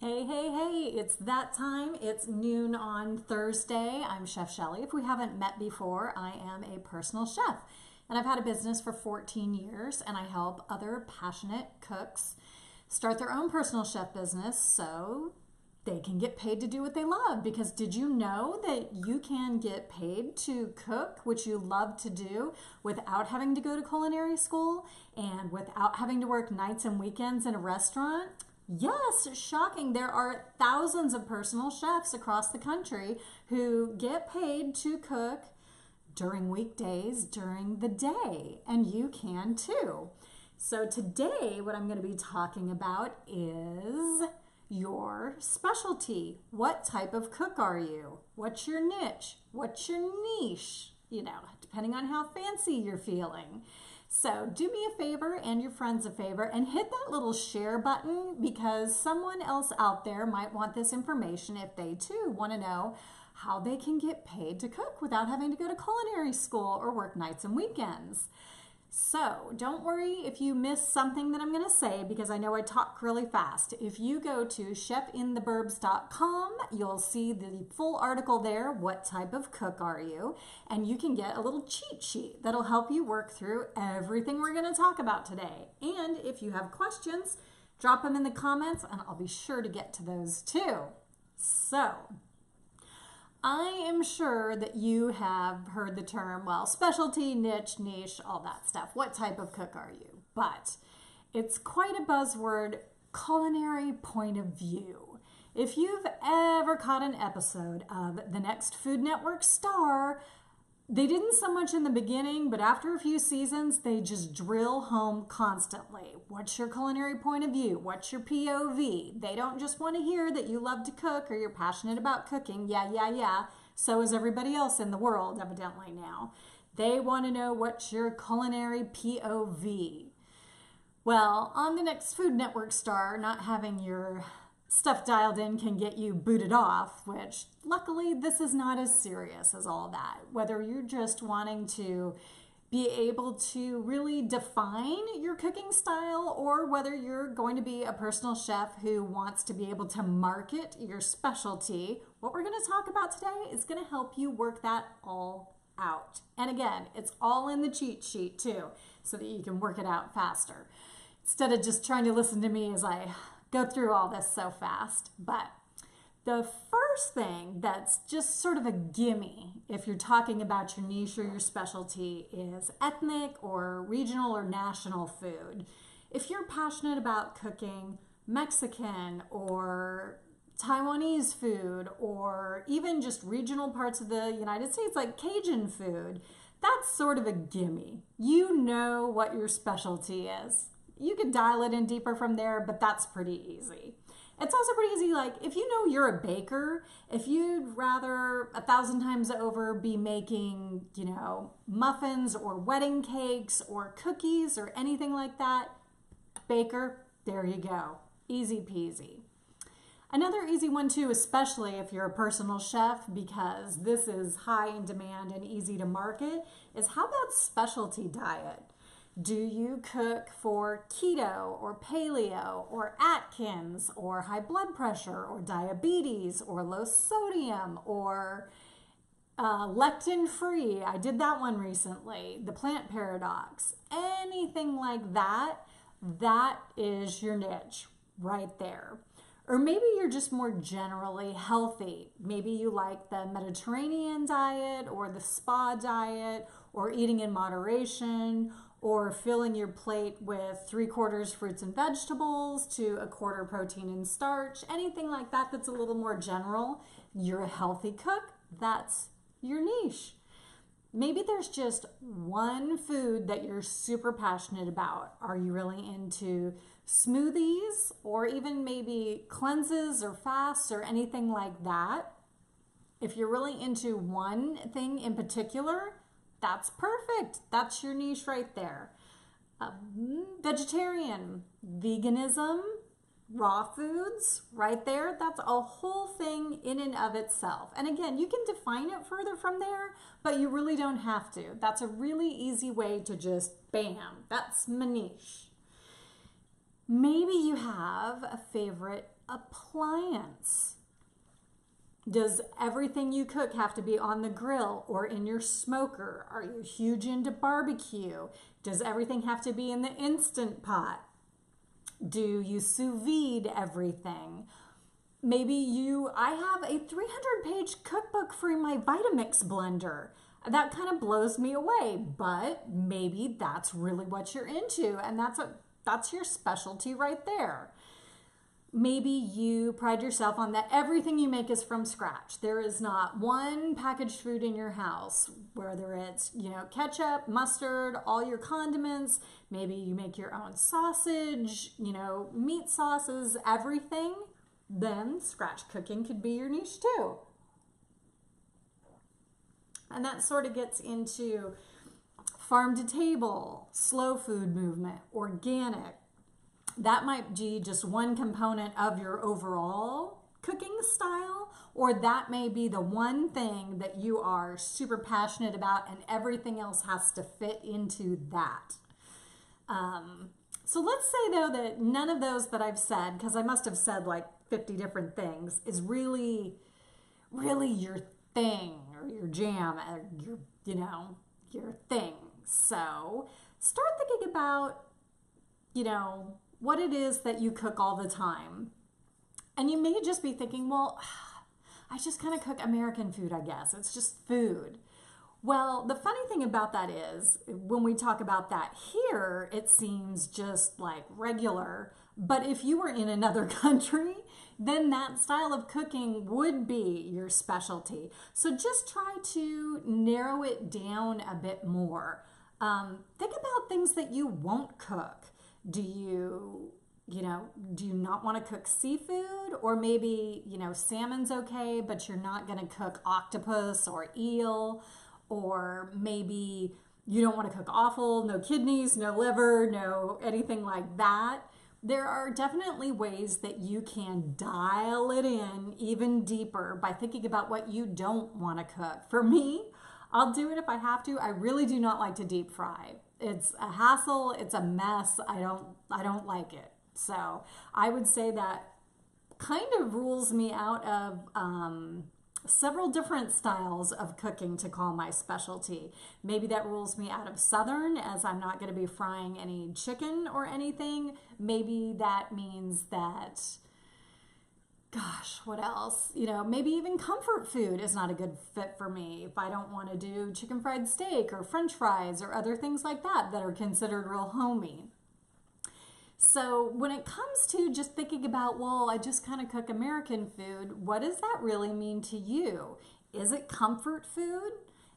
Hey, hey, hey, it's that time. It's noon on Thursday. I'm Chef Shelley. If we haven't met before, I am a personal chef. And I've had a business for 14 years, and I help other passionate cooks start their own personal chef business so they can get paid to do what they love. Because did you know that you can get paid to cook, which you love to do, without having to go to culinary school and without having to work nights and weekends in a restaurant? Yes, shocking. There are thousands of personal chefs across the country who get paid to cook during weekdays during the day, and you can too. So today what I'm going to be talking about is your specialty. What type of cook are you? What's your niche? What's your niche? Depending on how fancy you're feeling. So do me a favor and your friends a favor and hit that little share button, because someone else out there might want this information if they too want to know how they can get paid to cook without having to go to culinary school or work nights and weekends. So don't worry if you miss something that I'm going to say, because I know I talk really fast. If you go to chefintheburbs.com, you'll see the full article there, What Type of Cook Are You? And you can get a little cheat sheet that'll help you work through everything we're going to talk about today. And if you have questions, drop them in the comments and I'll be sure to get to those too. So I am sure that you have heard the term, specialty, niche, all that stuff. What type of cook are you? But it's quite a buzzword, culinary point of view. If you've ever caught an episode of The Next Food Network Star, they didn't so much in the beginning, but after a few seasons, they just drill home constantly. What's your culinary point of view? What's your POV? They don't just want to hear that you love to cook or you're passionate about cooking. Yeah. So is everybody else in the world, evidently now. They want to know what's your culinary POV. Well, on the Next Food Network Star, not having your stuff dialed in can get you booted off, which luckily this is not as serious as all that. Whether you're just wanting to be able to really define your cooking style, or whether you're going to be a personal chef who wants to be able to market your specialty, what we're going to talk about today is going to help you work that all out. And again, it's all in the cheat sheet too, so that you can work it out faster, instead of just trying to listen to me as I go through all this so fast. But the first thing that's just sort of a gimme if you're talking about your niche or your specialty is ethnic or regional or national food. If you're passionate about cooking Mexican or Taiwanese food, or even just regional parts of the United States like Cajun food, that's sort of a gimme. You know what your specialty is. You could dial it in deeper from there, but that's pretty easy. It's also pretty easy, like if you know you're a baker, if you'd rather 1,000 times over be making, muffins or wedding cakes or cookies or anything like that, baker, there you go. Easy peasy. Another easy one too, especially if you're a personal chef, because this is high in demand and easy to market, is how about specialty diet? Do you cook for keto or paleo or Atkins or high blood pressure or diabetes or low sodium or lectin free? I did that one recently, the plant paradox. Anything like that, that is your niche right there. Or maybe you're just more generally healthy. Maybe you like the Mediterranean diet or the spa diet, or eating in moderation, or filling your plate with 3/4 fruits and vegetables to 1/4 protein and starch, anything like that that's a little more general. You're a healthy cook, that's your niche. Maybe there's just one food that you're super passionate about. Are you really into smoothies, or even maybe cleanses or fasts or anything like that? If you're really into one thing in particular, that's perfect. That's your niche right there. Vegetarian, veganism, raw foods, right there. That's a whole thing in and of itself. And again, you can define it further from there, but you really don't have to. That's a really easy way to just, bam, that's my niche. Maybe you have a favorite appliance. Does everything you cook have to be on the grill or in your smoker? Are you huge into barbecue? Does everything have to be in the Instant Pot? Do you sous vide everything? I have a 300-page cookbook for my Vitamix blender. That kind of blows me away, but maybe that's really what you're into, and that's your specialty right there. Maybe you pride yourself on that everything you make is from scratch. There is not one packaged food in your house, whether it's, ketchup, mustard, all your condiments. Maybe you make your own sausage, meat sauces, everything. Then scratch cooking could be your niche too. And that sort of gets into farm to table, slow food movement, organic. That might be just one component of your overall cooking style, or that may be the one thing that you are super passionate about and everything else has to fit into that. So let's say though that none of those that I've said, because I must have said like 50 different things, is really your thing or your jam or your thing. So start thinking about, what it is that you cook all the time. And you may just be thinking, well, I just kind of cook American food, I guess. It's just food. Well, the funny thing about that is when we talk about that here, it seems just like regular. But if you were in another country, then that style of cooking would be your specialty. So just try to narrow it down a bit more. Think about things that you won't cook. Do you not want to cook seafood? Or maybe, salmon's okay, but you're not going to cook octopus or eel. Or maybe you don't want to cook offal, no kidneys, no liver, no anything like that. There are definitely ways that you can dial it in even deeper by thinking about what you don't want to cook. For me, I'll do it if I have to. I really do not like to deep fry. It's a hassle. It's a mess. I don't like it. So I would say that kind of rules me out of several different styles of cooking to call my specialty. Maybe that rules me out of Southern, as I'm not going to be frying any chicken or anything. Maybe that means that, gosh, what else? Maybe even comfort food is not a good fit for me if I don't want to do chicken fried steak or French fries or other things like that that are considered real homey. So when it comes to just thinking about, well, I just kind of cook American food, what does that really mean to you? Is it comfort food?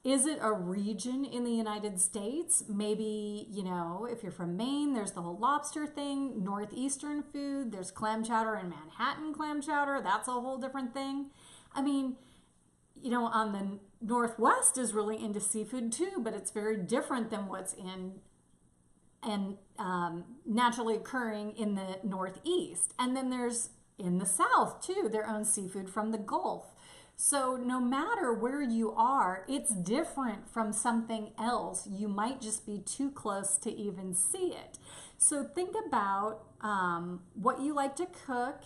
Is it a region in the United States? Maybe, if you're from Maine, there's the whole lobster thing. Northeastern food, there's clam chowder and Manhattan clam chowder. That's a whole different thing. I mean, on the Northwest is really into seafood too, but it's very different than what's naturally occurring in the Northeast. And then there's in the South too, their own seafood from the Gulf. So no matter where you are, it's different from something else. You might just be too close to even see it. So think about what you like to cook,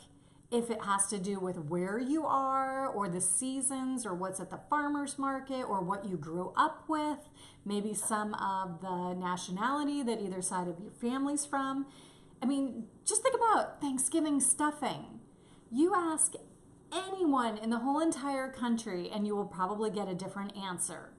if it has to do with where you are or the seasons or what's at the farmer's market or what you grew up with, maybe some of the nationality that either side of your family's from. I mean, just think about Thanksgiving stuffing. You ask anyone in the whole entire country and you will probably get a different answer.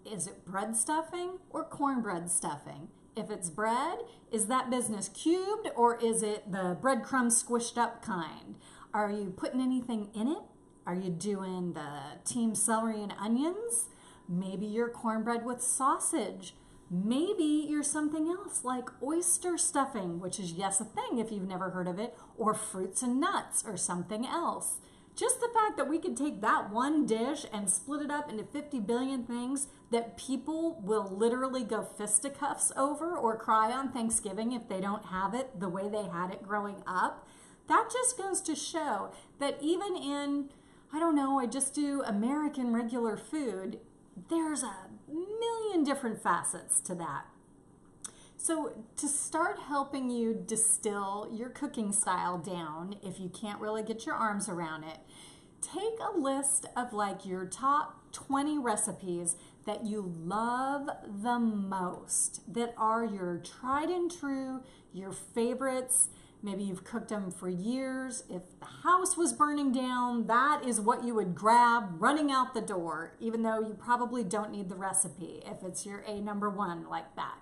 Is it bread stuffing or cornbread stuffing? If it's bread, is that business cubed or is it the breadcrumb squished up kind? Are you putting anything in it? Are you doing the team celery and onions? Maybe you're cornbread with sausage. Maybe you're something else like oyster stuffing, which is, yes, a thing if you've never heard of it, or fruits and nuts or something else. Just the fact that we could take that one dish and split it up into 50 billion things that people will literally go fisticuffs over or cry on Thanksgiving if they don't have it the way they had it growing up, that just goes to show that even in, I just do American regular food, there's a million different facets to that. So to start helping you distill your cooking style down, if you can't really get your arms around it, take a list of like your top 20 recipes that you love the most, that are your tried and true, your favorites. Maybe you've cooked them for years. If the house was burning down, that is what you would grab running out the door, even though you probably don't need the recipe if it's your number one like that.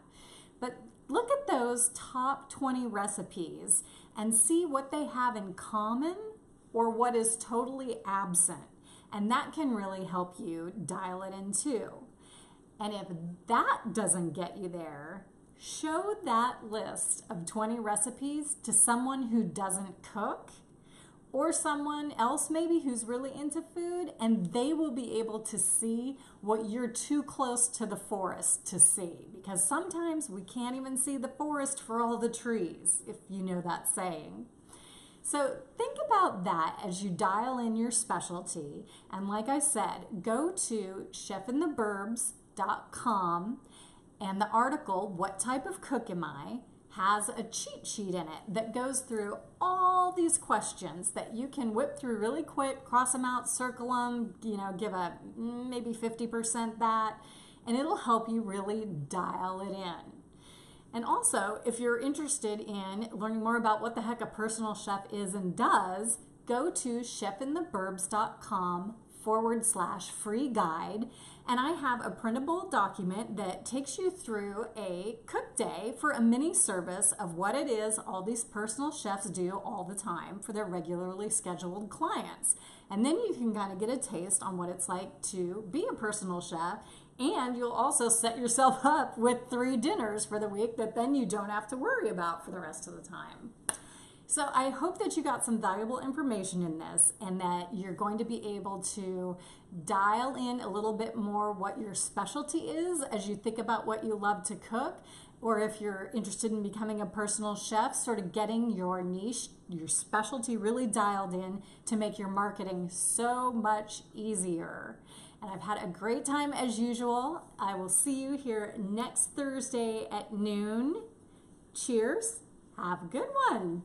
But look at those top 20 recipes and see what they have in common or what is totally absent. And that can really help you dial it in too. And if that doesn't get you there, show that list of 20 recipes to someone who doesn't cook or someone else maybe who's really into food, and they will be able to see what you're too close to the forest to see, because sometimes we can't even see the forest for all the trees, if you know that saying. So think about that as you dial in your specialty. And like I said, go to chefintheburbs.com, and the article, What Type of Cook Am I?, has a cheat sheet in it that goes through all these questions that you can whip through really quick, cross them out, circle them, give a maybe 50% that, and it'll help you really dial it in. And also, if you're interested in learning more about what the heck a personal chef is and does, go to chefintheburbs.com/free guide. And I have a printable document that takes you through a cook day for a mini service of what it is all these personal chefs do all the time for their regularly scheduled clients. And then you can kind of get a taste on what it's like to be a personal chef. And you'll also set yourself up with 3 dinners for the week that then you don't have to worry about for the rest of the time. So I hope that you got some valuable information in this, and that you're going to be able to dial in a little bit more what your specialty is as you think about what you love to cook, or if you're interested in becoming a personal chef, sort of getting your niche, your specialty really dialed in to make your marketing so much easier. And I've had a great time as usual. I will see you here next Thursday at noon. Cheers. Have a good one.